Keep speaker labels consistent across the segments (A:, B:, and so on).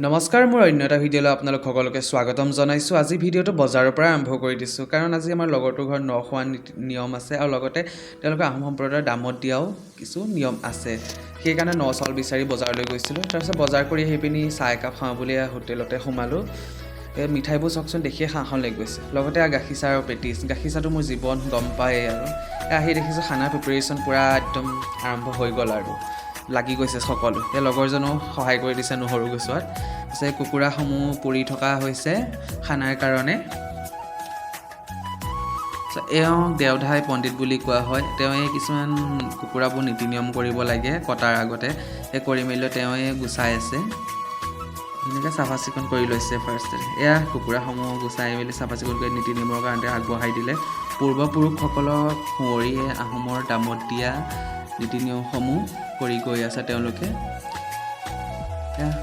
A: নমস্কাৰ মোৰ অন্য এটা ভিডিঅ'লৈ আপোনালোক সকলোকে স্বাগতম জনাইছোঁ। আজি ভিডিঅ'টো বজাৰৰ পৰা আৰম্ভ কৰি দিছোঁ কাৰণ আজি আমাৰ লগৰটোৰ ঘৰত ন খোৱা নিয়ম আছে আৰু লগতে তেওঁলোকে আহোম সম্প্ৰদায়ৰ দামত দিয়াও কিছু নিয়ম আছে। সেইকাৰণে ন চাউল বিচাৰি বজাৰলৈ গৈছিলোঁ। তাৰপিছত বজাৰ কৰি আহি পিনি চাহ একাপ খাওঁ বুলি হোটেলতে সোমালোঁ। এই মিঠাইবোৰ চাওকচোন, দেখিয়ে খাওঁ লাগি গৈছে। লগতে গাখীৰ চাহ আৰু পেটিছ। গাখীৰ চাহটো মোৰ জীৱন, গম পায়েই আৰু আহি দেখিছোঁ খানাৰ প্ৰিপেৰেশ্যন পূৰা একদম আৰম্ভ হৈ গ'ল আৰু লাগি গৈছে সকলো। এই লগৰজনেও সহায় কৰি দিছে নহৰু গুচোৱাত। যে কুকুৰাসমূহ পুৰি থকা হৈছে খানাৰ কাৰণে। এওঁক দেওধাই পণ্ডিত বুলি কোৱা হয়। তেওঁৱে কিছুমান কুকুৰাবোৰ নীতি নিয়ম কৰিব লাগে কটাৰ আগতে। সেই কৰি মেলি তেওঁৱে গুচাই আছে। ধুনীয়াকৈ চাফা চিকুণ কৰি লৈছে ফাৰ্ষ্টতে। এয়া কুকুৰাসমূহ গুচাই মেলি চাফা চিকুণ কৰি নীতি নিয়মৰ কাৰণে আগবঢ়াই দিলে। পূৰ্বপুৰুষসকলক সুঁৱৰিয়ে আহোমৰ দামত দিয়া নীতি নিয়মসমূহ কৰি গৈ আছে তেওঁলোকে।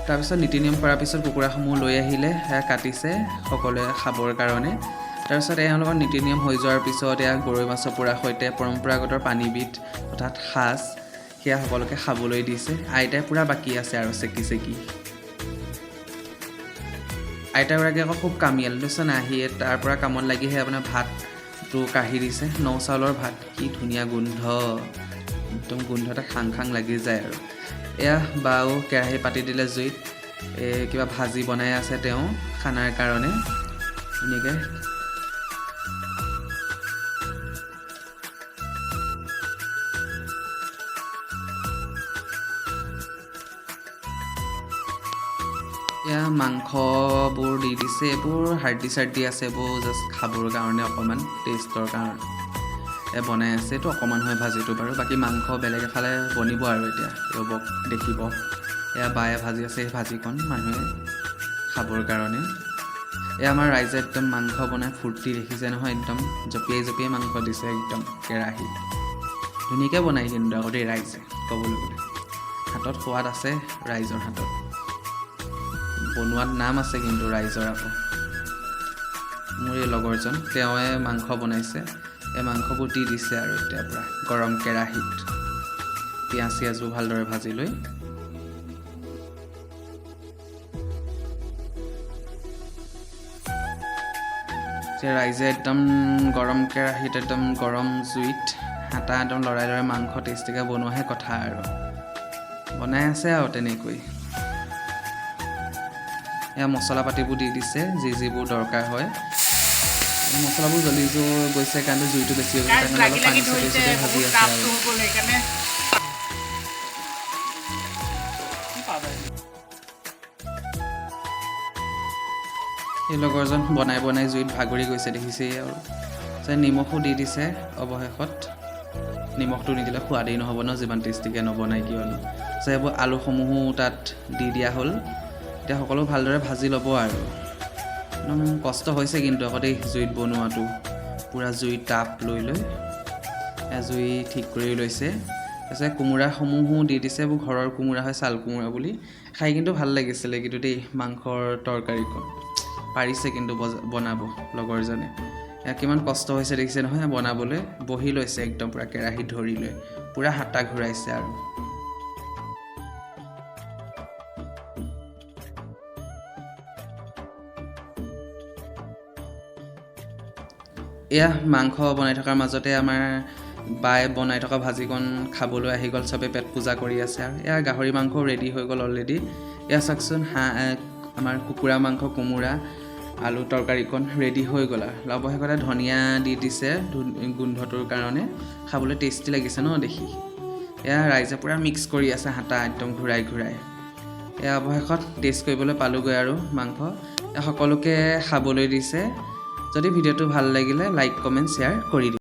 A: তাৰপিছত নীতি নিয়ম কৰাৰ পিছত কুকুৰাসমূহ লৈ আহিলে, কাটিছে সকলোৱে খাবৰ কাৰণে। তাৰপিছত এওঁলোকৰ নীতি নিয়ম হৈ যোৱাৰ পিছত গৰৈ মাছৰ পোৰাৰ সৈতে পৰম্পৰাগত পানীবিধ অৰ্থাৎ সাজ, সেয়া সকলোকে খাবলৈ দিছে। আইতাই পূৰা বাকী আছে আৰু চেকি আইতাগৰাকী আকৌ খুব কামিয়াল দেচোন। আহিয়ে তাৰ পৰা কামত লাগিহে আপোনাৰ ভাতটো কাঢ়ি দিছে। ন চাউলৰ ভাত, কি ধুনীয়া গোন্ধ, একদম গোন্ধ এটা খাং লাগি যায় আৰু। এয়া বাও কেৰাহী পাতি দিলে জুইত। কিবা ভাজি বনাই আছে তেওঁ খানাৰ কাৰণে ধুনীয়াকৈ। এয়া মাংসবোৰ দি দিছে। এইবোৰ হাৰ্ডি চাৰ্ডি আছে, এইবোৰ জাষ্ট খাবৰ কাৰণে অকণমান টেষ্টৰ কাৰণে বনাই আছে। এইটো অকণমান হয় ভাজিটো বাৰু, বাকী মাংস বেলেগ এফালে বনিব আৰু এতিয়া ৰ'বক দেখিব। এয়া বায়ে ভাজি আছে, সেই ভাজিকণ মানুহে খাবৰ কাৰণে। এয়া আমাৰ ৰাইজে একদম মাংস বনাই ফূৰ্তি দেখিছে নহয়, একদম জঁপিয়াই মাংস দিছে একদম কেৰাহীত। ধুনীয়াকৈ বনাই কিন্তু আকৌ দেই ৰাইজে, ক'বলৈ গ'লে হাতত সোৱাদ আছে ৰাইজৰ হাতত। বনোৱাত নাম আছে কিন্তু ৰাইজৰ আকৌ। মোৰ এই লগৰজন তেওঁৱে মাংস বনাইছে। এই মাংসবোৰ দি দিছে আৰু এতিয়াৰ পৰা গৰম কেৰাহীত পিঁয়াজ চিয়াজবোৰ ভালদৰে ভাজি লৈ। ৰাইজে একদম গৰম কেৰাহীত, একদম গৰম জুইত হাতা একদম লৰাই মাংস টেষ্টিকৈ বনোৱাহে কথা আৰু বনাই আছে আৰু তেনেকৈ। এয়া মছলা পাতিবোৰ দি দিছে, যিবোৰ দৰকাৰ হয়। মছলাবোৰ জ্বলি গৈছে কাৰণে জুইটো বেছি হৈ গৈছে, কাৰণে অলপ পানী ছটিয়াই ভাজি আছে আৰু। এই লগৰজন বনাই জুইত ভাগৰি গৈছে দেখিছেই আৰু। নিমখো দি দিছে অৱশেষত। নিমখটো নিদিলে সোৱাদেই নহ'ব ন, যিমান টেষ্টিকৈ নবনাই কিয়নো। এইবোৰ আলুসমূহো তাত দি দিয়া হ'ল। এতিয়া সকলো ভালদৰে ভাজি ল'ব আৰু। একদম কষ্ট হৈছে কিন্তু আকৌ দেই জুইত বনোৱাটো। পূৰা জুইত তাপ লৈ জুই ঠিক কৰি লৈছে। তাৰপিছত কোমোৰাসমূহো দি দিছে। এইবোৰ ঘৰৰ কোমোৰা হয়, ছাল কোমোৰা বুলি। খাই কিন্তু ভাল লাগিছিলে কিন্তু দেই, মাংসৰ তৰকাৰীখন পাৰিছে কিন্তু বনাব লগৰজনে। কিমান কষ্ট হৈছে দেখিছে নহয় বনাবলৈ। বহি লৈছে একদম পূৰা কেৰাহীত ধৰি লৈ, পূৰা হাতা ঘূৰাইছে আৰু। এয়া মাংস বনাই থকাৰ মাজতে আমাৰ বায়ে বনাই থকা ভাজিকণ খাবলৈ আহি গ'ল। চবেই পেট পূজা কৰি আছে আৰু। এয়া গাহৰি মাংস ৰেডি হৈ গ'ল অলৰেডি। এয়া চাওকচোন, আমাৰ কুকুৰা মাংস, কোমোৰা, আলু তৰকাৰীকণ ৰেডি হৈ গ'ল আৰু। অৱশেষতে ধনিয়া দি দিছে গোন্ধটোৰ কাৰণে। খাবলৈ টেষ্টি লাগিছে ন দেখি। এয়া ৰাইজে পূৰা মিক্স কৰি আছে হাতা একদম ঘূৰাই। এয়া অৱশেষত টেষ্ট কৰিবলৈ পালোঁগৈ আৰু মাংস। সকলোকে খাবলৈ দিছে। যদি ভিডিঅ'টো ভাল লাগিলে লাইক কমেণ্ট শ্বেয়াৰ কৰি দিব।